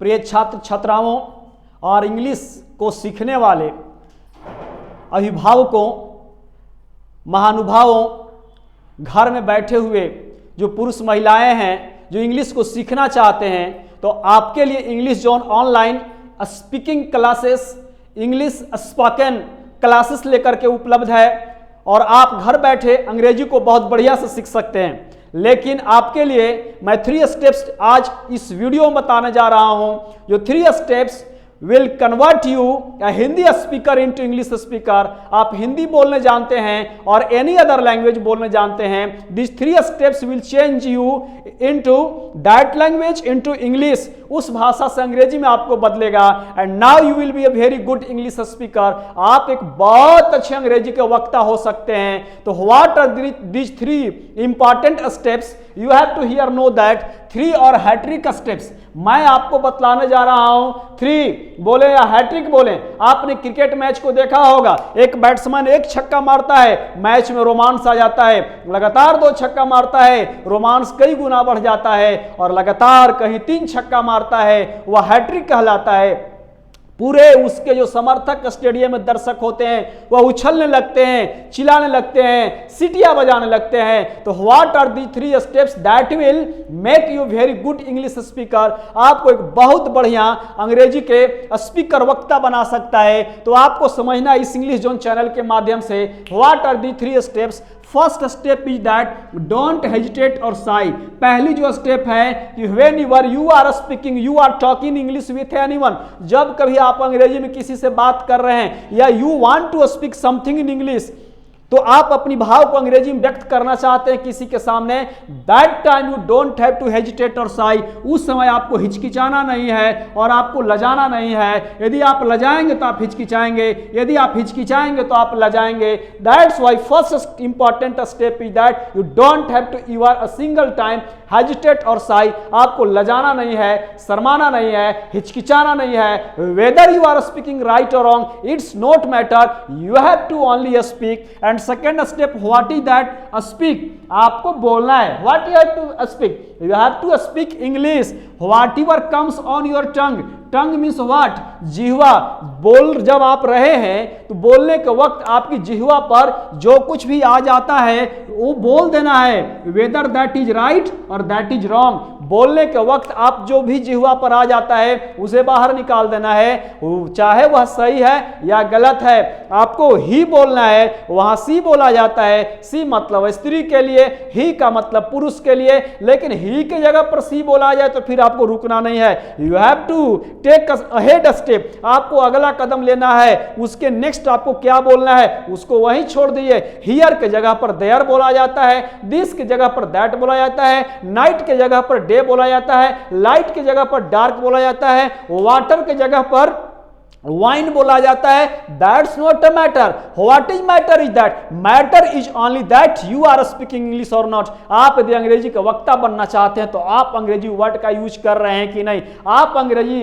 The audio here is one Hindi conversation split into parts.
प्रिय छात्र छात्राओं और इंग्लिश को सीखने वाले अभिभावकों, महानुभावों, घर में बैठे हुए जो पुरुष महिलाएं हैं जो इंग्लिश को सीखना चाहते हैं, तो आपके लिए English zone online speaking classes, English spoken classes लेकर के उपलब्ध है और आप घर बैठे अंग्रेजी को बहुत बढ़िया से सीख सकते हैं। लेकिन आपके लिए मैं 3 स्टेप्स आज इस वीडियो में बताने जा रहा हूं, जो 3 steps will convert you a Hindi speaker into English speaker. आप हिंदी बोलने जानते हैं और एनी अदर लैंग्वेज बोलने जानते हैं। This 3 steps will change you into that language into English. उस भाषा से अंग्रेजी में आपको बदलेगा and now you will be a very good English speaker. आप एक बहुत अच्छे अंग्रेजी के वक्ता हो सकते हैं। तो what are this 3 important steps? You have to here know that 3 और हैट्रिक स्टेप्स मैं आपको बतलाने जा रहा हूं। 3 बोले या हैट्रिक बोले, आपने क्रिकेट मैच को देखा होगा, एक बैट्समैन एक छक्का मारता है, मैच में रोमांस आ जाता है, लगातार 2 छक्का मारता है, रोमांस कई गुना बढ़ जाता है, और लगातार कहीं 3 छक्का मारता है, वह हैट्रिक कहलाता है। पूरे उसके जो समर्थक स्टेडियम में दर्शक होते हैं वह उछलने लगते हैं, चिल्लाने लगते हैं, सीटियां बजाने लगते हैं। तो what are the 3 steps that will make you very good English speaker? आपको एक बहुत बढ़िया अंग्रेजी के स्पीकर वक्ता बना सकता है। तो आपको समझना इस इंग्लिश जोन चैनल के माध्यम से what are the 3 steps. First step is that don't hesitate और साई। पहली जो स्टेप है कि when you are speaking, you are talking English with anyone, जब कभी आप अंग्रेजी में किसी से बात कर रहे हैं या you want to speak something in English, तो आप अपनी भाव को अंग्रेजी में व्यक्त करना चाहते हैं किसी के सामने, that time you don't have to hesitate और साई। उस समय आपको हिचकिचाना नहीं है और आपको लजाना नहीं है। यदि आप लजाएंगे तो आप हिचकिचाएंगे, यदि आप हिचकिचाएंगे तो आप लजाएंगे। That's why first important step is that you don't have to you are a single time hesitate और साई। आपको लजाना नहीं है, शर्माना नहीं है, हिचकिचाना नहीं है। Whether you are speaking right और wrong, it's not matter, you have to only speak. And second step, what is that? Speak. आपको बोलना है। What you have to speak? You have to speak English whatever comes on your tongue. Tongue means what? जिह्वा। बोल जब आप रहे हैं तो बोलने के वक्त आपकी जिह्वा पर जो कुछ भी आ जाता है वो बोल देना है, वेदर दैट इज राइट और दैट इज रॉन्ग। बोलने के वक्त आप जो भी जिह्वा पर आ जाता है उसे बाहर निकाल देना है, चाहे वह सही है या गलत है। आपको ही बोलना है, वहां सी बोला जाता है, सी मतलब स्त्री के लिए, ही का मतलब पुरुष के लिए, लेकिन ही की जगह पर सी बोला जाए तो फिर आपको रुकना नहीं है। You have to take ahead step. आपको अगला कदम लेना है, उसके नेक्स्ट आपको क्या बोलना है उसको वहीं छोड़ दीजिए। हियर के जगह पर देयर बोला जाता है, दिस की जगह पर दैट बोला जाता है, नाइट के जगह पर डे बोला जाता है, लाइट की जगह पर डार्क बोला जाता है, वाटर की जगह पर वाइन बोला जाता है। That's not a matter. What is matter is that matter is only that you are speaking English और नॉट। आप यदि अंग्रेजी का वक्ता बनना चाहते हैं तो आप अंग्रेजी वर्ड का यूज कर रहे हैं कि नहीं, आप अंग्रेजी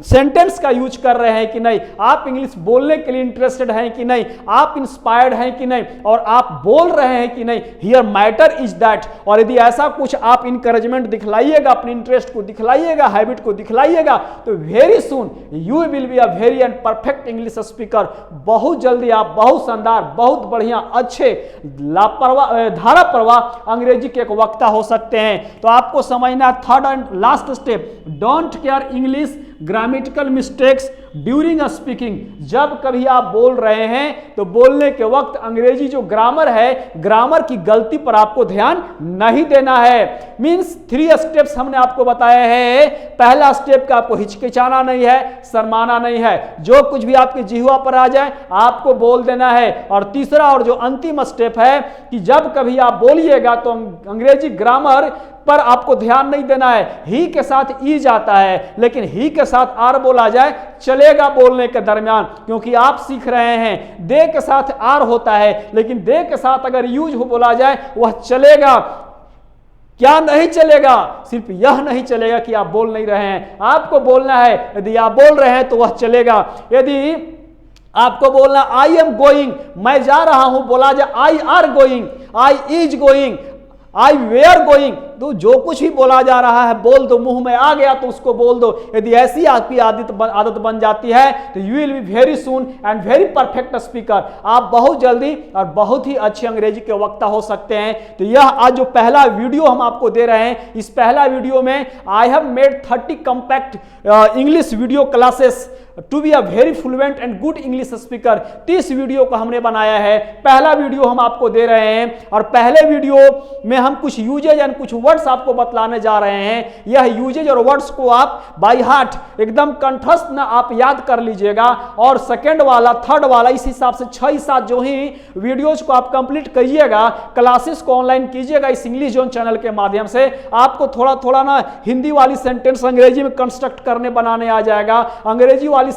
सेंटेंस का यूज कर रहे हैं कि नहीं, आप इंग्लिश बोलने के लिए इंटरेस्टेड हैं कि नहीं, आप इंस्पायर्ड हैं कि नहीं, और आप बोल रहे हैं कि नहीं। Here matter is that. और यदि ऐसा कुछ आप इंकरेजमेंट दिखलाइएगा, अपने इंटरेस्ट को दिखलाइएगा, हैबिट को दिखलाइएगा, तो very soon you will be a very and perfect English speaker. बहुत जल्दी आप बहुत शानदार, बहुत बढ़िया, अच्छे, लापरवाह, धारा प्रवाह अंग्रेजी के एक वक्ता हो सकते हैं। तो आपको समझना third and last step, don't care English grammatical mistakes during speaking. जब कभी आप बोल रहे हैं तो बोलने के वक्त अंग्रेजी जो ग्रामर है, ग्रामर की गलती पर आपको ध्यान नहीं देना है। मींस 3 स्टेप्स हमने आपको बताए हैं। पहला स्टेप का आपको हिचकिचाना नहीं है, शर्माना नहीं है, जो कुछ भी आपके जिह्वा पर आ जाए आपको बोल देना है। और तीसरा और जो अंतिम स्टेप है कि जब कभी आप बोलिएगा तो अंग्रेजी ग्रामर पर आपको ध्यान नहीं देना है। ही के साथ ई जाता है, लेकिन ही के साथ आर बोला जाए चलेगा बोलने के दरमियान, क्योंकि आप सीख रहे हैं। दे के साथ आर होता है, लेकिन दे के साथ अगर यूज हो बोला जाए वह चलेगा। क्या नहीं चलेगा? सिर्फ यह नहीं चलेगा कि आप बोल नहीं रहे हैं, आपको बोलना है। यदि आप बोल रहे हैं तो वह चलेगा। यदि आपको बोलना आई एम गोइंग, मैं जा रहा हूं, बोला जाए I are going, I is going, I were going, तो जो कुछ भी बोला जा रहा है बोल दो, मुंह में आ गया तो उसको बोल दो। यदि ऐसी आपकी आदत बन जाती है तो you will be very soon and very perfect speaker. आप बहुत जल्दी और बहुत ही अच्छे अंग्रेजी के वक्ता हो सकते हैं। तो यह आज जो पहला वीडियो हम आपको दे रहे हैं, इस पहला वीडियो में I have made 30 compact English video classes to be a very fluent and good English speaker. 30 video को हमने बनाया है, पहला वीडियो हम आपको दे रहे हैं और पहले वीडियो में हम कुछ यूजेज एंड कुछ वर्ड्स आपको बतलाने जा रहे हैं। यह यूजेज और वर्ड्स को आप बाय हार्ट एकदम कंठस्थ ना आप याद कर लीजिएगा, और सेकंड वाला थर्ड वाला इस हिसाब से 6-7 जो ही वीडियोज को आप कंप्लीट करिएगा, क्लासेस को ऑनलाइन कीजिएगा इस इंग्लिश जोन चैनल के माध्यम से। आपको थोड़ा थोड़ा ना हिंदी वाली सेंटेंस अंग्रेजी में कंस्ट्रक्ट करने बनाने आ जाएगा, अंग्रेजी वाली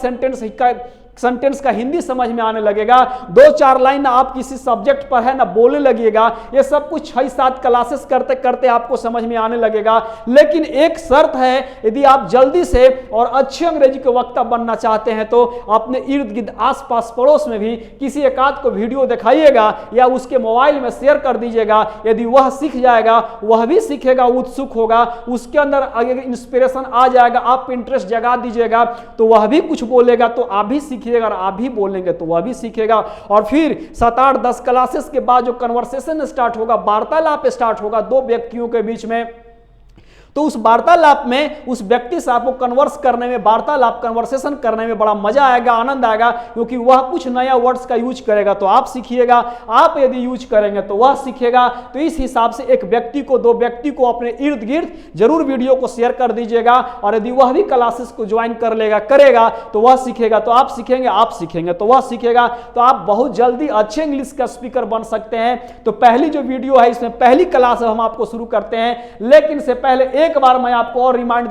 सेंटेंस का हिंदी समझ में आने लगेगा, 2-4 लाइन आप किसी सब्जेक्ट पर है ना बोलने लगिएगा। ये सब कुछ 6-7 क्लासेस करते करते आपको समझ में आने लगेगा। लेकिन एक शर्त है, यदि आप जल्दी से और अच्छे अंग्रेजी के वक्ता बनना चाहते हैं तो अपने इर्द गिर्द आसपास पड़ोस में भी किसी एक आध को वीडियो दिखाइएगा या उसके मोबाइल में शेयर कर दीजिएगा। यदि वह सीख जाएगा, वह भी सीखेगा, उत्सुक होगा, उसके अंदर इंस्पिरेशन आ जाएगा, आप इंटरेस्ट जगा दीजिएगा तो वह भी कुछ बोलेगा, तो आप भी सीखिएगा, और आप भी बोलेंगे तो वह भी सीखेगा। और फिर 7-8-10 क्लासेस के बाद जो कन्वर्सेशन स्टार्ट होगा, वार्तालाप स्टार्ट होगा 2 व्यक्तियों के बीच में, तो उस वार्तालाप में उस व्यक्ति से आपको कन्वर्स करने में, वार्तालाप कन्वर्सेशन करने में बड़ा मजा आएगा, आनंद आएगा, क्योंकि वह कुछ नया वर्ड्स का यूज करेगा तो आप सीखिएगा, आप यदि यूज करेंगे तो वह सीखेगा। तो इस हिसाब से एक व्यक्ति को, 2 व्यक्ति को अपने इर्द गिर्द जरूर वीडियो को शेयर कर दीजिएगा, और यदि वह भी क्लासेस को ज्वाइन कर लेगा, करेगा तो वह सीखेगा, तो आप सीखेंगे, आप सीखेंगे तो वह सीखेगा, तो आप बहुत जल्दी अच्छे इंग्लिश का स्पीकर बन सकते हैं। तो पहली जो वीडियो है, इसमें पहली क्लास हम आपको शुरू करते हैं, लेकिन से पहले एक बार मैं आपको और रिमाइंड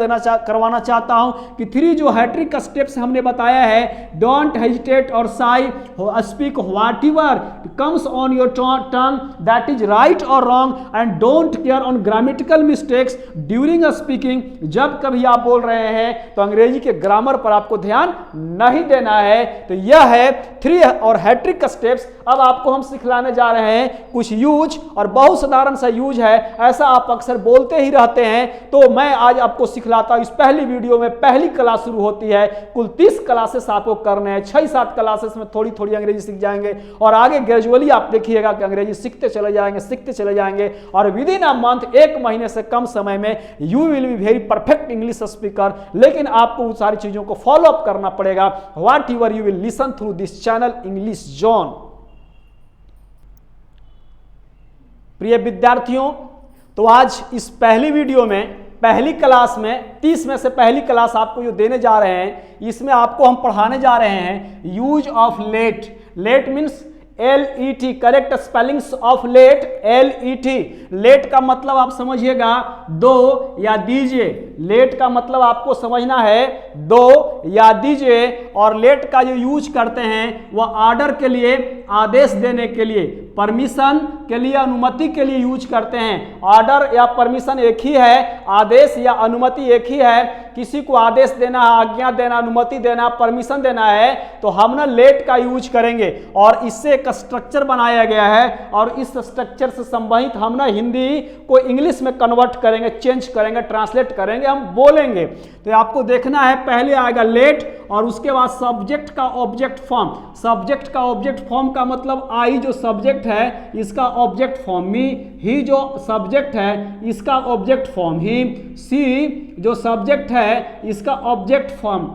करवाना चाहता हूं कि 3 जो हैट्रिक स्टेप्स हमने बताया है, डोंट हेजिटेट और shy, speak whatever comes on your tongue that is right और wrong, and don't care on grammatical mistakes during speaking. जब कभी आप बोल रहे हैं तो अंग्रेजी के ग्रामर पर आपको ध्यान नहीं देना है। तो यह है 3 और हैट्रिक स्टेप्स। अब आपको हम सिखलाने जा रहे हैं कुछ यूज, और बहुत साधारण सा यूज है, ऐसा आप अक्सर बोलते ही रहते हैं, तो मैं आज आपको सिखलाता हूं। इस पहली वीडियो में पहली क्लास शुरू होती है, कुल 30 क्लासेस आपको करने हैं, 6-7 क्लासेस में थोड़ी थोड़ी अंग्रेजी सीख जाएंगे, और आगे ग्रेजुअली आप देखिएगा कि अंग्रेजी सीखते चले जाएंगे, और विद इन अ मंथ, 1 महीने से कम समय में you will be very perfect English speaker. लेकिन आपको उन सारी चीजों को फॉलो अप करना पड़ेगा, what ever you will listen through this channel English zone. प्रिय विद्यार्थियों, तो आज इस पहली वीडियो में, पहली क्लास में, 30 में से पहली क्लास आपको जो देने जा रहे हैं, इसमें आपको हम पढ़ाने जा रहे हैं use of let. Let means LET, correct spellings of let, LET। Let का मतलब आप समझिएगा दो या दीजिए, लेट का मतलब आपको समझना है दो या दीजिए, और लेट का जो यूज करते हैं वह ऑर्डर के लिए, आदेश देने के लिए, परमिशन के लिए, अनुमति के लिए यूज करते हैं। ऑर्डर या परमिशन एक ही है, आदेश या अनुमति एक ही है। किसी को आदेश देना, आज्ञा देना, अनुमति देना, परमिशन देना है तो हम ना लेट का यूज करेंगे, और इससे एक स्ट्रक्चर बनाया गया है, और इस स्ट्रक्चर से संबंधित हम ना हिंदी को इंग्लिश में कन्वर्ट करेंगे, चेंज करेंगे, ट्रांसलेट करेंगे, हम बोलेंगे। तो आपको देखना है, पहले आएगा लेट और उसके बाद सब्जेक्ट का ऑब्जेक्ट फॉर्म। सब्जेक्ट का ऑब्जेक्ट फॉर्म का मतलब आई जो सब्जेक्ट है इसका ऑब्जेक्ट फॉर्म, मी ही जो सब्जेक्ट है इसका ऑब्जेक्ट फॉर्म, ही सी जो सब्जेक्ट है इसका ऑब्जेक्ट फॉर्म,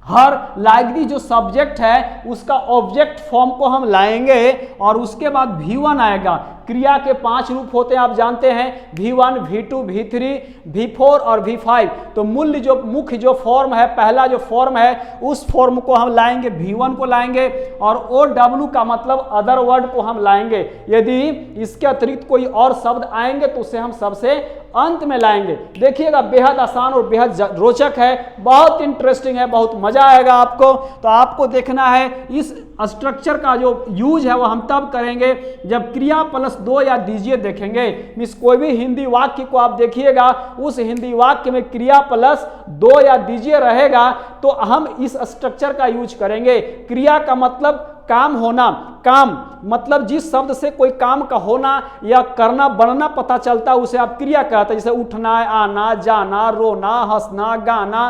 हर लाइक जो सब्जेक्ट है उसका ऑब्जेक्ट फॉर्म को हम लाएंगे, और उसके बाद V1 आएगा। क्रिया के 5 रूप होते हैं, आप जानते हैं, V1, V2, V3, V4 और V5। तो मुख्य जो फॉर्म है, पहला जो फॉर्म है, उस फॉर्म को हम लाएंगे, V1 को लाएंगे, और OW का मतलब अदर वर्ड को हम लाएंगे। यदि इसके अतिरिक्त कोई और शब्द आएंगे तो उसे हम सबसे अंत में लाएंगे। देखिएगा, बेहद आसान और बेहद रोचक है, बहुत इंटरेस्टिंग है, बहुत मजा आएगा आपको। तो आपको देखना है इस स्ट्रक्चर का जो यूज है वो हम तब करेंगे जब क्रिया प्लस दो या दीजिए देखेंगे। मीन्स कोई भी हिंदी वाक्य को आप देखिएगा, उस हिंदी वाक्य में क्रिया प्लस दो या दीजिए रहेगा तो हम इस स्ट्रक्चर का यूज करेंगे। क्रिया का मतलब काम होना, काम मतलब जिस शब्द से कोई काम का होना या करना बनना पता चलता है उसे आप क्रिया कहते हैं। जैसे उठना, आना, जाना, रोना, हंसना, गाना,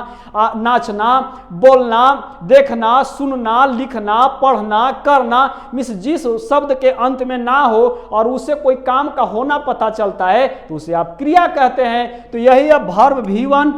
नाचना, बोलना, देखना, सुनना, लिखना, पढ़ना, करना, मिस जिस शब्द के अंत में ना हो और उसे कोई काम का होना पता चलता है तो उसे आप क्रिया कहते हैं। तो यही है वर्ब V1,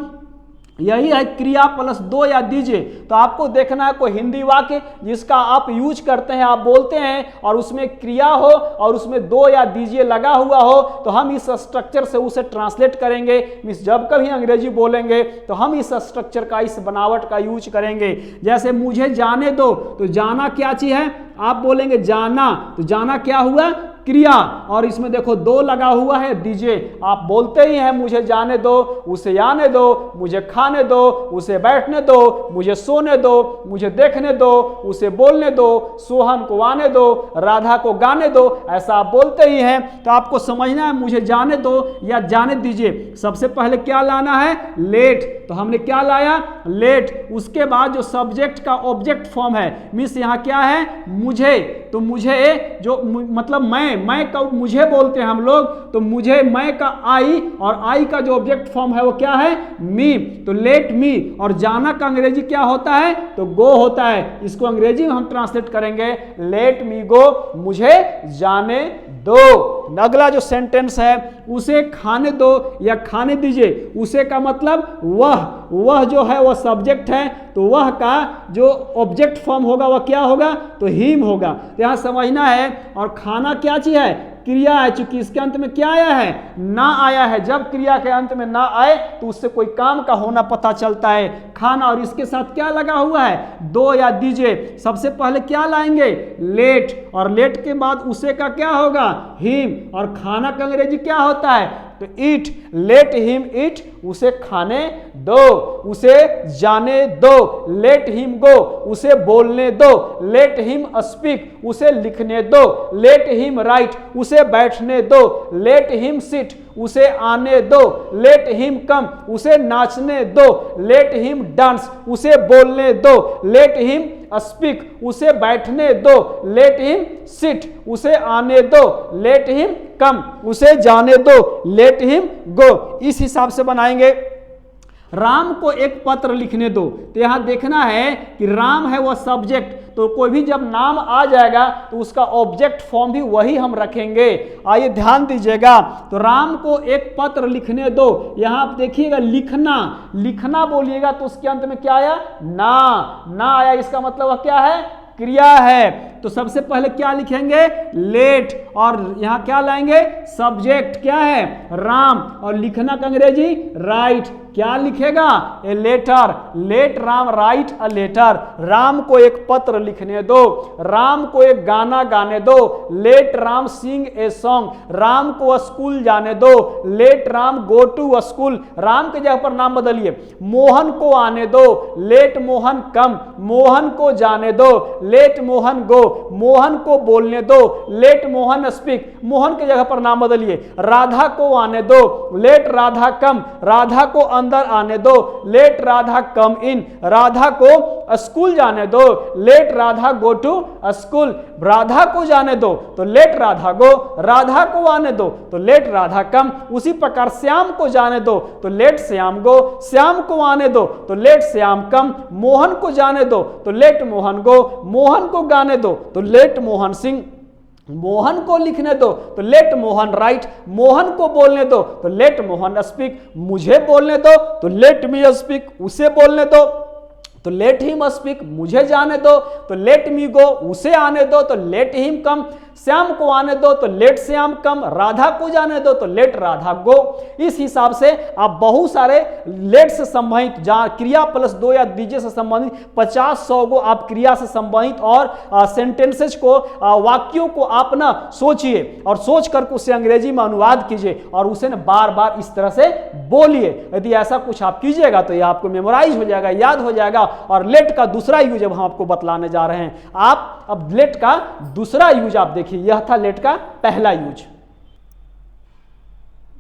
यही है क्रिया प्लस 2 या दीजिए। तो आपको देखना है कोई हिंदी वाक्य जिसका आप यूज करते हैं, आप बोलते हैं और उसमें क्रिया हो और उसमें 2 या दीजिए लगा हुआ हो तो हम इस स्ट्रक्चर से उसे ट्रांसलेट करेंगे। मिस जब कभी अंग्रेजी बोलेंगे तो हम इस स्ट्रक्चर का, इस बनावट का यूज करेंगे। जैसे मुझे जाने दो, तो जाना क्या चीज है, आप बोलेंगे जाना, तो जाना क्या हुआ, क्रिया, और इसमें देखो 2 लगा हुआ है दीजिए। आप बोलते ही हैं मुझे जाने दो, उसे आने दो, मुझे खाने दो, उसे बैठने दो, मुझे सोने दो, मुझे देखने दो, उसे बोलने दो, सोहन को आने दो, राधा को गाने दो, ऐसा आप बोलते ही हैं। तो आपको समझना है मुझे जाने दो या जाने दीजिए। सबसे पहले क्या लाना है, लेट, तो हमने क्या लाया, लेट। उसके बाद जो सब्जेक्ट का ऑब्जेक्ट फॉर्म है, मिस यहाँ क्या है, मुझे, तो मुझे जो मतलब मैं का मुझे बोलते हैं हम लोग, तो मुझे मैं का आई, और आई का जो ऑब्जेक्ट फॉर्म है वो क्या है, मी, तो लेट मी। और जाना का अंग्रेजी क्या होता है, तो गो होता है। इसको अंग्रेजी में हम ट्रांसलेट करेंगे लेट मी गो, मुझे जाने दो। अगला जो सेंटेंस है, उसे खाने दो या खाने दीजिए, उसे का मतलब वह जो है वह सब्जेक्ट है, तो वह का जो ऑब्जेक्ट फॉर्म होगा वह क्या होगा, तो हिम होगा। तो यहां समझना है। और खाना क्या चीज है, क्रिया है, चूंकि इसके अंत में क्या आया है, ना आया है। जब क्रिया के अंत में ना आए तो उससे कोई काम का होना पता चलता है, खाना। और इसके साथ क्या लगा हुआ है, 2 या दीजिए। सबसे पहले क्या लाएंगे, लेट, और लेट के बाद उसे का क्या होगा, हिम, और खाना का अंग्रेजी क्या होता है, तो ईट, लेट हिम ईट, उसे खाने दो, उसे जाने दो, लेट हिम गो, उसे बोलने दो, लेट हिम स्पीक, उसे लिखने दो, लेट हिम राइट, उसे बैठने दो, लेट हिम सिट, उसे आने दो, लेट हिम कम, उसे नाचने दो, लेट हिम डांस, उसे बोलने दो, लेट हिम स्पीक, उसे बैठने दो, लेट हिम सिट, उसे आने दो, लेट हिम कम, उसे जाने दो, लेट हिम गो। इस हिसाब से बनाएंगे। राम को एक पत्र लिखने दो, तो यहां देखना है कि राम है वह सब्जेक्ट, तो कोई भी जब नाम आ जाएगा तो उसका ऑब्जेक्ट फॉर्म भी वही हम रखेंगे। आइए ध्यान दीजिएगा। तो राम को एक पत्र लिखने दो, यहां आप देखिएगा लिखना, लिखना बोलिएगा तो उसके अंत में क्या आया, ना आया, इसका मतलब क्या है, क्रिया है। तो सबसे पहले क्या लिखेंगे, लेट, और यहां क्या लाएंगे, सब्जेक्ट क्या है, राम, और लिखना का अंग्रेजी राइट। क्या लिखेगा, a letter, let Ram write a letter. Ram को एक पत्र लिखने दो, राम को एक गाना गाने दो, let Ram sing a song. Ram को स्कूल जाने दो, let Ram go to school. Ram के जगह पर नाम बदलिए, मोहन को आने दो, लेट मोहन कम। मोहन को जाने दो, लेट मोहन गो। मोहन को बोलने दो, लेट मोहन स्पीक। मोहन के जगह पर नाम बदलिए, राधा को आने दो, लेट राधा कम। राधा को अंदर आने दो, let Radha come in. Radha को स्कूल जाने दो, let Radha go to school. Radha को जाने दो तो लेट राधा गो, राधा को आने दो तो लेट राधा कम। उसी प्रकार श्याम को जाने दो तो लेट श्याम गो, श्याम को आने दो तो लेट श्याम कम। मोहन को जाने दो तो लेट मोहन गो, मोहन को गाने दो तो लेट मोहन सिंह। मोहन को लिखने दो तो लेट मोहन राइट। मोहन को बोलने दो तो लेट मोहन स्पीक। मुझे बोलने दो तो लेट मी स्पीक। उसे बोलने दो तो लेट हिम स्पीक। मुझे जाने दो तो लेट मी गो। उसे आने दो तो लेट हिम कम। श्याम को आने दो तो लेट श्याम कम। राधा को जाने दो तो लेट राधा गो। इस हिसाब से आप बहुत सारे लेट से संबंधित, क्रिया प्लस 2 या दीजिए से संबंधित 50-100 को आप क्रिया से संबंधित और सेंटेंसेज को, वाक्यों को आप ना सोचिए और सोच करके उसे अंग्रेजी में अनुवाद कीजिए और उसे ना बार बार इस तरह से बोलिए। यदि ऐसा कुछ आप कीजिएगा तो यह आपको मेमोराइज हो जाएगा, याद हो जाएगा। और लेट का दूसरा यूज अब हम आपको बतलाने जा रहे हैं। आप अब लेट का दूसरा यूज आप देखिए, यह था लेट का पहला यूज।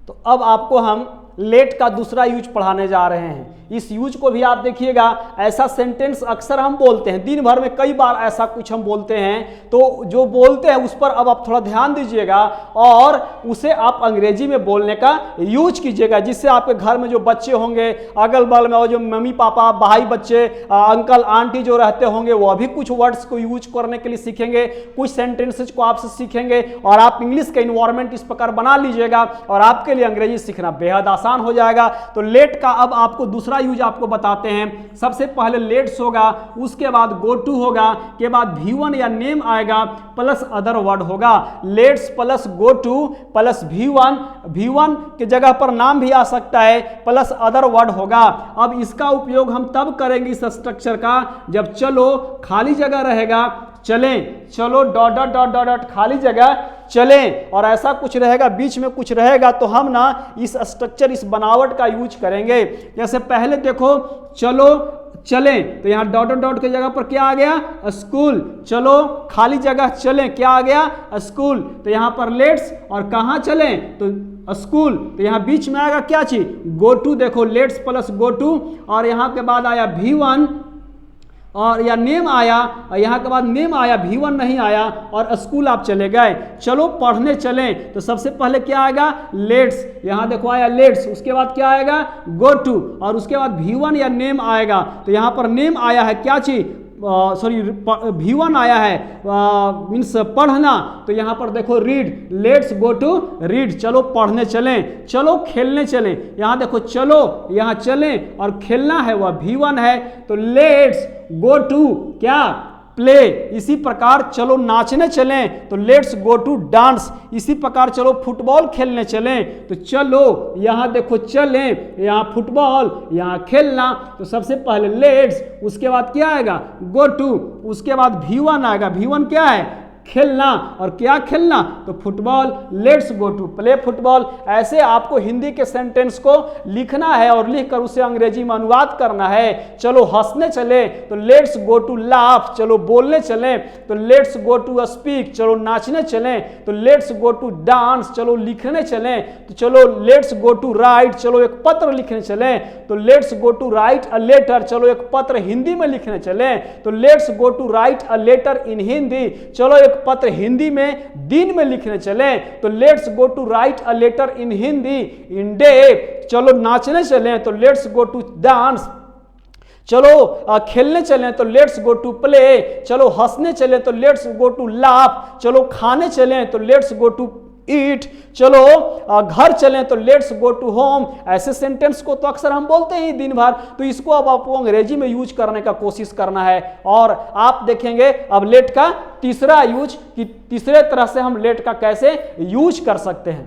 तो अब आपको हम लेट का दूसरा यूज पढ़ाने जा रहे हैं। इस यूज को भी आप देखिएगा, ऐसा सेंटेंस अक्सर हम बोलते हैं, दिन भर में कई बार ऐसा कुछ हम बोलते हैं, तो जो बोलते हैं उस पर अब आप थोड़ा ध्यान दीजिएगा और उसे आप अंग्रेजी में बोलने का यूज कीजिएगा, जिससे आपके घर में जो बच्चे होंगे, अगल बगल में और जो मम्मी पापा भाई बच्चे अंकल आंटी जो रहते होंगे, वो भी कुछ वर्ड्स को यूज करने के लिए सीखेंगे, कुछ सेंटेंसेज को आपसे सीखेंगे और आप इंग्लिश का इन्वायरमेंट इस प्रकार बना लीजिएगा और आपके लिए अंग्रेजी सीखना बेहद आसान हो जाएगा। तो लेट का अब आपको दूसरा यूज आपको बताते हैं। सबसे पहले लेट्स होगा, उसके बाद गो टू होगा, के बाद V1 या नेम आएगा प्लस अदर वर्ड होगा। Let's plus go two plus V1 के जगह पर नाम भी आ सकता है, प्लस अदर वर्ड होगा। अब इसका उपयोग हम तब करेंगे इस स्ट्रक्चर का जब चलो खाली जगह रहेगा, चलें, चलो dot dot dot dot dot खाली जगह चलें, और ऐसा कुछ रहेगा, बीच में कुछ रहेगा, तो हम ना इस स्ट्रक्चर, इस बनावट का यूज करेंगे। जैसे पहले देखो चलो चलें, तो यहाँ डॉट डॉट डॉट की जगह पर क्या आ गया, स्कूल। चलो खाली जगह चलें, क्या आ गया, स्कूल। तो यहाँ पर लेट्स और कहाँ चलें, तो स्कूल। तो यहाँ बीच में आएगा क्या चीज, गो टू। देखो लेट्स प्लस गो टू, और यहाँ के बाद आया V1 और या नेम आया, और यहाँ के बाद नेम आया, V1 नहीं आया, और स्कूल आप चले गए। चलो पढ़ने चलें, तो सबसे पहले क्या आएगा, लेट्स। यहाँ देखो आया लेट्स, उसके बाद क्या आएगा, गो टू, और उसके बाद V1 या नेम आएगा। तो यहाँ पर नेम आया है क्या चीज, सॉरी V1 आया है मीन्स पढ़ना, तो यहाँ पर देखो read, let's go to read. चलो पढ़ने चलें, चलो खेलने चलें। यहाँ देखो चलो, यहाँ चलें, और खेलना है वह V1 है, तो लेट्स गो टू क्या, प्ले। इसी प्रकार चलो नाचने चलें, तो लेट्स गो टू डांस। इसी प्रकार चलो फुटबॉल खेलने चलें, तो चलो यहाँ देखो चलें, यहाँ फुटबॉल, यहाँ खेलना। तो सबसे पहले लेट्स, उसके बाद क्या आएगा, गो टू, उसके बाद V1 आएगा। V1 क्या है, खेलना, और क्या खेलना, तो football. Let's go to play football. ऐसे आपको हिंदी के सेंटेंस को लिखना है और लिखकर उसे अंग्रेजी में अनुवाद करना है। चलो हंसने चले, तो लेट्स गो टू लाफ। चलो बोलने चले, तो लेट्स गो टू स्पीक। चलो नाचने चले, तो लेट्स गो टू डांस। चलो लिखने चले, तो चलो लेट्स गो टू राइट। चलो एक पत्र लिखने चले, तो let's go to write a letter. चलो एक पत्र हिंदी में लिखने चले, तो let's go to write a letter in Hindi. चलो एक पत्र हिंदी में दिन में लिखने चले, तो let's go to write a letter in Hindi in day. चलो नाचने चले, तो लेट्स गो टू डांस। चलो खेलने चलें, तो लेट्स गो टू प्ले। चलो हंसने चलें, तो लेट्स गो टू लाफ। चलो खाने चलें, तो लेट्स गो टू ईट। चलो घर चलें, तो लेट्स गो टू होम। ऐसे सेंटेंस को तो अक्सर हम बोलते हैं दिन भर, तो इसको अब आपको अंग्रेजी में यूज करने का कोशिश करना है। और आप देखेंगे अब लेट का तीसरा यूज, कि तीसरे तरह से हम लेट का कैसे यूज कर सकते हैं।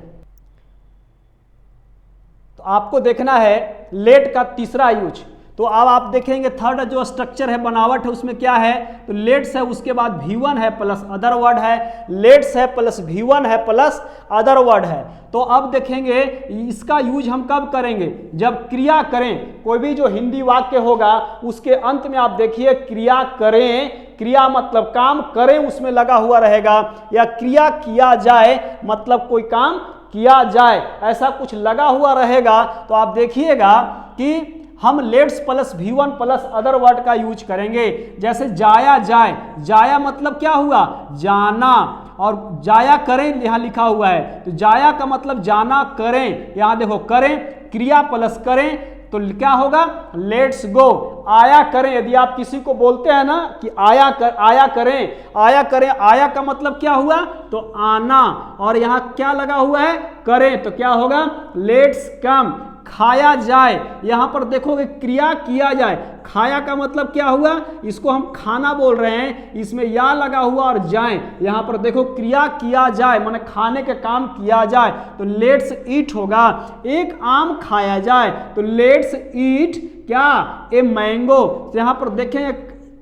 तो आपको देखना है लेट का तीसरा यूज। तो अब आप देखेंगे थर्ड जो स्ट्रक्चर है, बनावट है, उसमें क्या है, तो लेट्स है, उसके बाद V1 है प्लस अदर वर्ड है। लेट्स है प्लस V1 है प्लस अदर वर्ड है। तो अब देखेंगे इसका यूज हम कब करेंगे, जब क्रिया करें। कोई भी जो हिंदी वाक्य होगा उसके अंत में आप देखिए क्रिया करें, क्रिया मतलब काम करें उसमें लगा हुआ रहेगा, या क्रिया किया जाए मतलब कोई काम किया जाए, ऐसा कुछ लगा हुआ रहेगा। तो आप देखिएगा कि हम let's plus V1 plus other word का यूज करेंगे। जैसे जाया जाए, जाया मतलब क्या हुआ, जाना, और जाया करें यहाँ लिखा हुआ है, तो जाया का मतलब जाना करें। यहाँ देखो करें, क्रिया प्लस करें, तो क्या होगा, लेट्स गो। आया करें, यदि आप किसी को बोलते हैं ना कि आया करें, आया करें, आया का मतलब क्या हुआ, तो आना, और यहाँ क्या लगा हुआ है, करें, तो क्या होगा, लेट्स कम। खाया जाए, यहां पर देखोगे क्रिया किया जाए, खाया का मतलब क्या हुआ, इसको हम खाना बोल रहे हैं, इसमें या लगा हुआ और जाए, यहां पर देखो क्रिया किया जाए माने खाने का काम किया जाए, तो लेट्स ईट होगा। एक आम खाया जाए, तो लेट्स ईट क्या, ए मैंगो। यहां पर देखें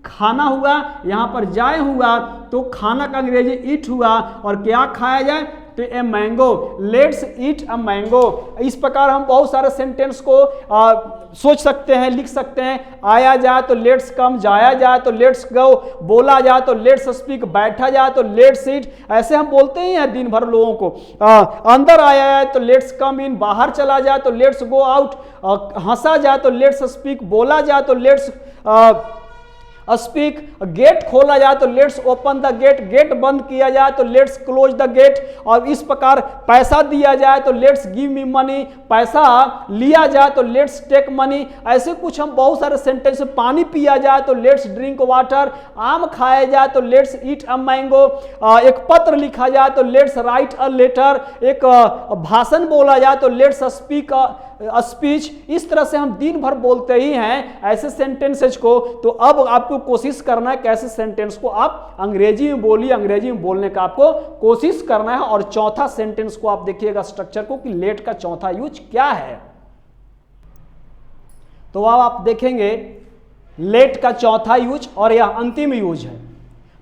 खाना हुआ, यहां पर जाए हुआ, तो खाना का अंग्रेजी ईट हुआ, और क्या खाया जाए, तो a mango, let's eat a mango. इस प्रकार हम बहुत सारे सेंटेंस को सोच सकते हैं, लिख सकते हैं। आया जाए तो लेट्स कम, जाया जाए तो लेट्स गो, बोला जाए तो लेट्स स्पीक, बैठा जाए तो लेट्स ईट। ऐसे हम बोलते ही हैं दिन भर लोगों को। अंदर आया है तो लेट्स कम इन, बाहर चला जाए तो लेट्स गो आउट, हंसा जाए तो लेट्स स्पीक, बोला जाए तो लेट्स स्पीक, गेट खोला जाए तो let's open the gate, gate बंद किया जाए तो लेट्स क्लोज द गेट। और इस प्रकार पैसा दिया जाए तो लेट्स गिव मी मनी, पैसा लिया जाए तो लेट्स टेक मनी। ऐसे कुछ हम बहुत सारे सेंटेंस। पानी पिया जाए तो लेट्स ड्रिंक वाटर, आम खाया जाए तो लेट्स ईट अ मैंगो, एक पत्र लिखा जाए तो लेट्स राइट अ लेटर, एक भाषण बोला जाए तो लेट्स स्पीक स्पीच। इस तरह से हम दिन भर बोलते ही हैं ऐसे सेंटेंसेज को। तो अब आपको कोशिश करना है कैसे सेंटेंस को आप अंग्रेजी में बोलिए, अंग्रेजी में बोलने का आपको कोशिश करना है। और चौथा सेंटेंस को आप देखिएगा स्ट्रक्चर को कि लेट का चौथा यूज क्या है। तो अब आप देखेंगे लेट का चौथा यूज और यह अंतिम यूज है।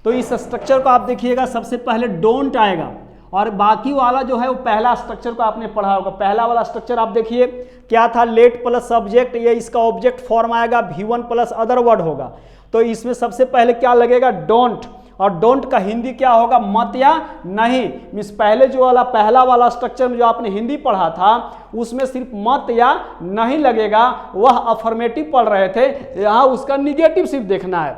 तो इस स्ट्रक्चर को आप देखिएगा, सबसे पहले डोंट आएगा और बाकी वाला जो है वो पहला स्ट्रक्चर को आपने पढ़ा होगा। पहला वाला स्ट्रक्चर आप देखिए क्या था, लेट प्लस सब्जेक्ट, ये इसका ऑब्जेक्ट फॉर्म आएगा, V1 प्लस अदर वर्ड होगा। तो इसमें सबसे पहले क्या लगेगा, डोंट। और डोंट का हिंदी क्या होगा, मत या नहीं। मीन्स पहले जो वाला पहला वाला स्ट्रक्चर में जो आपने हिंदी पढ़ा था उसमें सिर्फ मत या नहीं लगेगा, वह अफर्मेटिव पढ़ रहे थे। यहाँ उसका निगेटिव सिर्फ देखना है।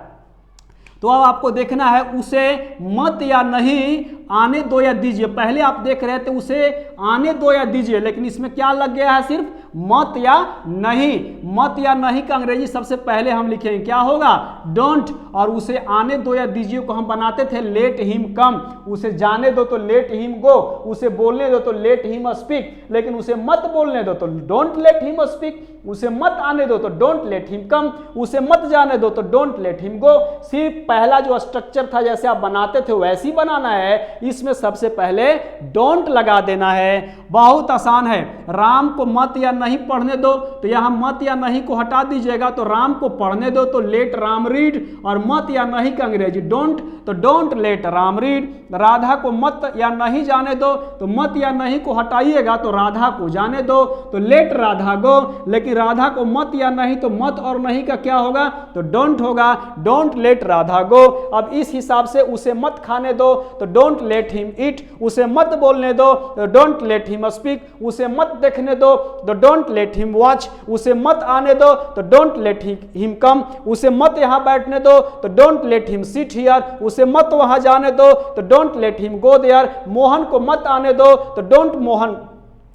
तो अब आपको देखना है उसे मत या नहीं आने दो या दीजिए। पहले आप देख रहे थे उसे आने दो या दीजिए, लेकिन इसमें क्या लग गया है, सिर्फ मत या नहीं। मत या नहीं का अंग्रेजी सबसे पहले हम लिखेंगे, क्या होगा, डोंट। और उसे आने दो या दीजिए को हम बनाते थे लेट हिम कम। उसे जाने दो तो लेट हिम गो, उसे बोलने दो तो लेट हिम स्पीक, लेकिन उसे मत बोलने दो तो डोंट लेट हिम स्पीक। उसे मत आने दो तो डोंट लेट हिम कम, उसे मत जाने दो तो डोंट लेट हिम गो। सिर्फ पहला जो स्ट्रक्चर था जैसे आप बनाते थे वैसे ही बनाना है। इसमें सबसे पहले डोंट लगा देना है, बहुत आसान है। राम को मत या नहीं पढ़ने दो, तो यहां मत या नहीं को हटा दीजिएगा, तो राम को पढ़ने दो तो लेट राम रीड, और मत या नहीं का अंग्रेजी डोंट, तो don't late Ram read. Radha को मत या नहीं जाने दो, तो मत या नहीं को हटाइएगा तो राधा को जाने दो, तो लेट राधा गो। लेकिन राधा को मत या नहीं, तो मत और नहीं का क्या होगा, तो डोंट होगा, डोंट लेट राधा गो। अब इस हिसाब से उसे मत खाने दो तो डोंट लेट हिम ईट, उसे मत बोलने दो तो डोंट लेट हिम स्पीक, उसे मत देखने दो तो डोंट लेट हिम वॉच, उसे मत आने दो तो डोंट लेट हिम कम, उसे मत यहां बैठने दो तो don't let him sit here, उसे मत वहां जाने दो तो don't let him go there. Mohan को मत आने दो तो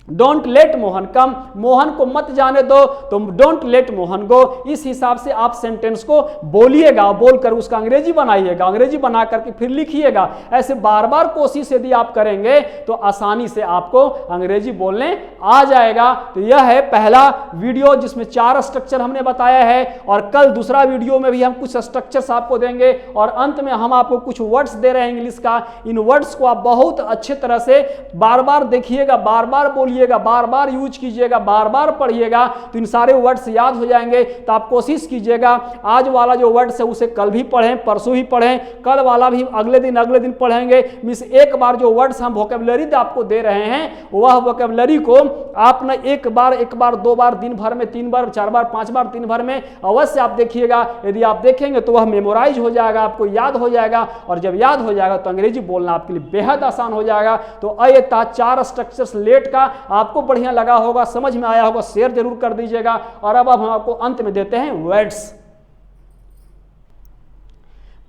don't let Mohan come, Mohan को मत जाने दो तो डोंट लेट मोहन गो। इस हिसाब से आप सेंटेंस को बोलिएगा, बोलकर उसका अंग्रेजी बनाइएगा, अंग्रेजी बना करके फिर लिखिएगा। ऐसे बार बार कोशिश यदि आप करेंगे तो आसानी से आपको अंग्रेजी बोलने आ जाएगा। तो यह है पहला वीडियो जिसमें 4 स्ट्रक्चर हमने बताया है, और कल दूसरा वीडियो में भी हम कुछ स्ट्रक्चर्स आपको देंगे, और अंत में हम आपको कुछ वर्ड्स दे रहे हैं इंग्लिश का। इन वर्ड्स को आप बहुत अच्छे तरह से बार बार देखिएगा, बार बार बोलिएगा, बार बार यूज कीजिएगा, बार बार पढ़िएगा, तो इन सारे वर्ड्स याद हो जाएंगे। तो आप कोशिश कीजिएगा आज वाला जो वर्ड्स है उसे कल भी पढ़ें, परसों भी पढ़ें, कल वाला भी अगले दिन पढ़ेंगे। मींस एक बार जो वर्ड्स हम वोकैबुलरी आपको दे रहे हैं वह वोकैबुलरी को आप ना एक बार 2 बार, दिन भर में 3 बार 4 बार 5 बार दिन भर में अवश्य आप देखिएगा। यदि आप देखेंगे तो वह मेमोराइज हो जाएगा, आपको याद हो जाएगा, और जब याद हो जाएगा तो अंग्रेजी बोलना आपके लिए बेहद आसान हो जाएगा। तो ये था 4 स्ट्रक्चर्स लेट का, आपको बढ़िया लगा होगा, समझ में आया होगा, शेयर जरूर कर दीजिएगा। और अब हम आपको अंत में देते हैं वर्ड्स।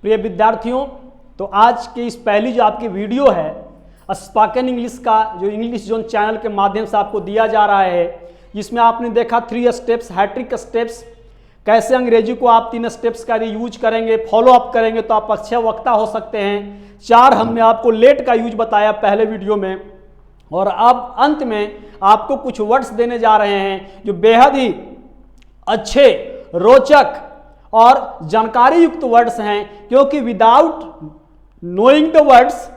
प्रिय विद्यार्थियों, तो आज की इस पहली जो आपकी वीडियो है स्पोकन इंग्लिश का, जो इंग्लिश जोन चैनल के माध्यम से आपको दिया जा रहा है, जिसमें आपने देखा 3 स्टेप्स, हैट्रिक स्टेप्स, कैसे अंग्रेजी को आप 3 स्टेप्स का यूज करेंगे, फॉलो अप करेंगे तो आप अच्छे वक्ता हो सकते हैं। 4 हमने आपको लेट का यूज बताया पहले वीडियो में, और अब अंत में आपको कुछ वर्ड्स देने जा रहे हैं जो बेहद ही अच्छे, रोचक और जानकारी युक्त वर्ड्स हैं, क्योंकि without knowing the words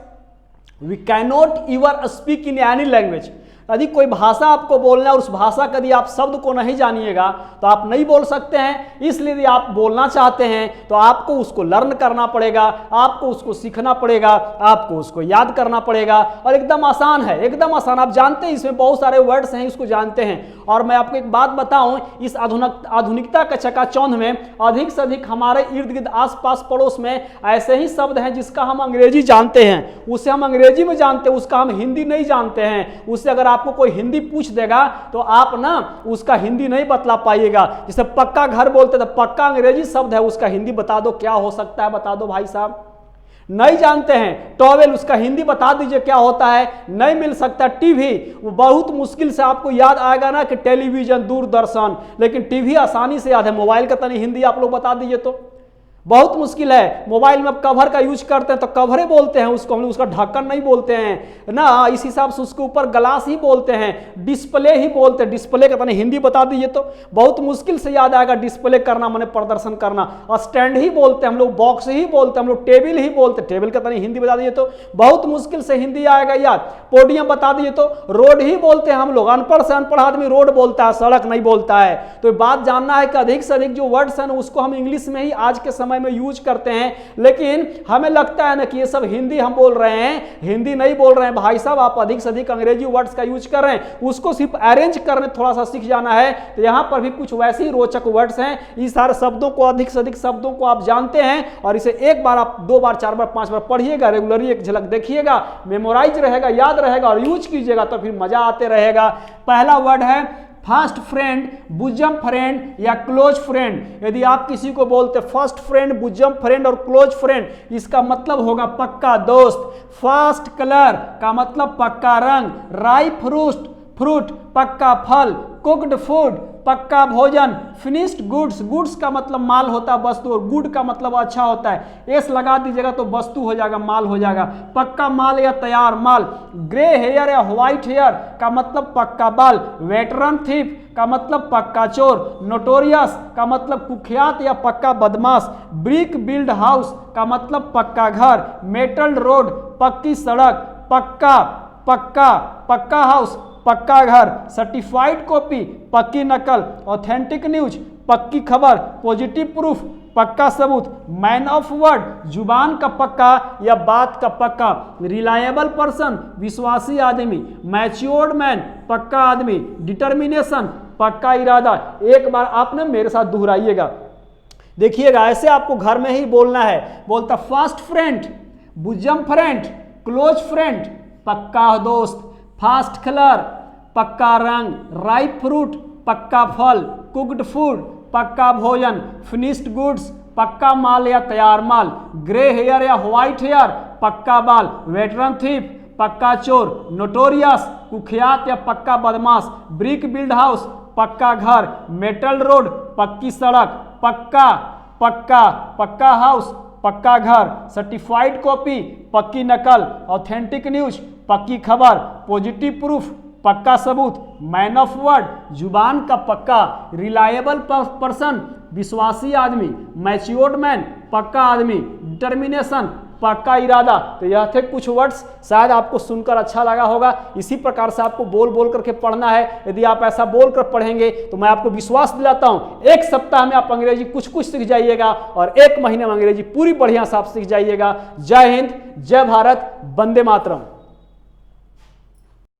we can not ever speak in any language. यदि कोई भाषा आपको बोलना है और उस भाषा का यदि आप शब्द को नहीं जानिएगा तो आप नहीं बोल सकते हैं। इसलिए यदि आप बोलना चाहते हैं तो आपको उसको लर्न करना पड़ेगा, आपको उसको सीखना पड़ेगा, आपको उसको याद करना पड़ेगा। और एकदम आसान है, एकदम आसान। आप जानते हैं इसमें बहुत सारे वर्ड्स हैं, इसको जानते हैं। और मैं आपको एक बात बताऊं, इस आधुनिकता के चकाचौंध में अधिक से अधिक हमारे इर्द गिर्द आसपास पड़ोस में ऐसे ही शब्द हैं जिसका हम अंग्रेजी जानते हैं, उसे हम अंग्रेजी में जानते हैं, उसका हम हिंदी नहीं जानते हैं। उससे अगर आपको कोई हिंदी पूछ देगा तो आप ना उसका हिंदी नहीं बतला पाइएगा। जैसे पक्का घर बोलते तो पक्का अंग्रेजी शब्द है, उसका हिंदी बता दो क्या हो सकता है, बता दो भाई साहब। नहीं जानते हैं टॉवेल, उसका हिंदी बता दीजिए क्या होता है, नहीं मिल सकता। टीवी, वो बहुत मुश्किल से आपको याद आएगा ना कि टेलीविजन, दूरदर्शन, लेकिन टीवी आसानी से याद है। मोबाइल का तनी हिंदी आप लोग बता दीजिए तो बहुत मुश्किल है। मोबाइल में आप कवर का यूज करते हैं तो कवरे बोलते हैं उसको, हम लोग उसका ढक्कन नहीं बोलते हैं ना, इस हिसाब से उसके ऊपर ग्लास ही बोलते हैं, डिस्प्ले ही बोलते हैं। डिस्प्ले का तनी हिंदी बता दीजिए तो बहुत मुश्किल से याद आएगा। डिस्प्ले करना माने प्रदर्शन करना। स्टैंड ही बोलते हैं हम लोग, बॉक्स ही बोलते हैं हम लोग, टेबल ही बोलते हैं, टेबल का तनी हिंदी बता दीजिए तो बहुत मुश्किल से हिंदी आएगा याद। पोडियम बता दीजिए तो रोड ही बोलते हैं हम लोग, अनपढ़ से अनपढ़ आदमी रोड बोलता है, सड़क नहीं बोलता है। तो बात जानना है कि अधिक से अधिक जो वर्ड्स हैं उसको हम इंग्लिश में ही आज के समय में यूज करते हैं, लेकिन हमें लगता है ना कि ये सब हिंदी हम बोल रहे हैं, हिंदी नहीं बोल रहे हैं भाई साहब। आप अधिक से अधिक अंग्रेजी वर्ड्स का यूज कर रहे हैं, उसको सिर्फ अरेंज करने थोड़ा सा सीख जाना है। तो यहां पर भी कुछ वैसे ही रोचक वर्ड्स हैं। इस सारे शब्दों को, अधिक से अधिक शब्दों को आप जानते हैं और इसे एक बार आप 2 बार 4 बार 5 बार पढ़िएगा, रेगुलरली एक झलक देखिएगा, मेमोराइज रहेगा, याद रहेगा और यूज कीजिएगा तो फिर मजा आते रहेगा। पहला वर्ड है फर्स्ट फ्रेंड, बुजम फ्रेंड या क्लोज फ्रेंड। यदि आप किसी को बोलते फर्स्ट फ्रेंड, बुजम फ्रेंड और क्लोज फ्रेंड, इसका मतलब होगा पक्का दोस्त। फर्स्ट कलर का मतलब पक्का रंग, राई फ्रूट पक्का फल, कुक्ड फूड पक्का भोजन, फिनिश्ड गुड्स, गुड्स का मतलब माल होता है वस्तु और गुड का मतलब अच्छा होता है, एस लगा दीजिएगा तो वस्तु हो जाएगा, माल हो जाएगा, पक्का माल या तैयार माल। ग्रे हेयर या व्हाइट हेयर का मतलब पक्का बाल। वेटरन थीफ का मतलब पक्का चोर। नोटोरियस का मतलब कुख्यात या पक्का बदमाश। ब्रिक बिल्ड हाउस का मतलब पक्का घर। मेटल रोड पक्की सड़क, पक्का हाउस पक्का घर। सर्टिफाइड कॉपी पक्की नकल। ऑथेंटिक न्यूज पक्की खबर। पॉजिटिव प्रूफ पक्का सबूत। मैन ऑफ वर्ड जुबान का पक्का या बात का पक्का। रिलायबल पर्सन विश्वासी आदमी। मैच्योर्ड मैन पक्का आदमी। डिटर्मिनेशन पक्का इरादा। एक बार आपने मेरे साथ दोहराइएगा, देखिएगा ऐसे आपको घर में ही बोलना है। बोलता first friend, bosom friend, close friend पक्का दोस्त। फास्ट कलर पक्का रंग। राइप फ्रूट पक्का फल। कुक्ड फूड पक्का भोजन। फिनिश्ड गुड्स पक्का माल या तैयार माल। ग्रे हेयर या व्हाइट हेयर पक्का बाल। वेटरन थीफ पक्का चोर। नोटोरियस कुख्यात या पक्का बदमाश। ब्रिक बिल्ड हाउस पक्का घर। मेटल रोड पक्की सड़क। पक्का हाउस पक्का घर। सर्टिफाइड कॉपी पक्की नकल। ऑथेंटिक न्यूज पक्की खबर। पॉजिटिव प्रूफ पक्का सबूत। मैन ऑफ वर्ड जुबान का पक्का। रिलायबल पर्सन विश्वासी आदमी। मैच्योर्ड मैन पक्का आदमी। डिटर्मिनेशन पक्का इरादा। तो यह थे कुछ वर्ड्स, शायद आपको सुनकर अच्छा लगा होगा। इसी प्रकार से आपको बोल बोल करके पढ़ना है। यदि आप ऐसा बोल कर पढ़ेंगे तो मैं आपको विश्वास दिलाता हूं 1 सप्ताह में आप अंग्रेजी कुछ सीख जाइएगा और 1 महीने में अंग्रेजी पूरी बढ़िया से आप सीख जाइएगा। जय हिंद, जय भारत, वंदे मातरम।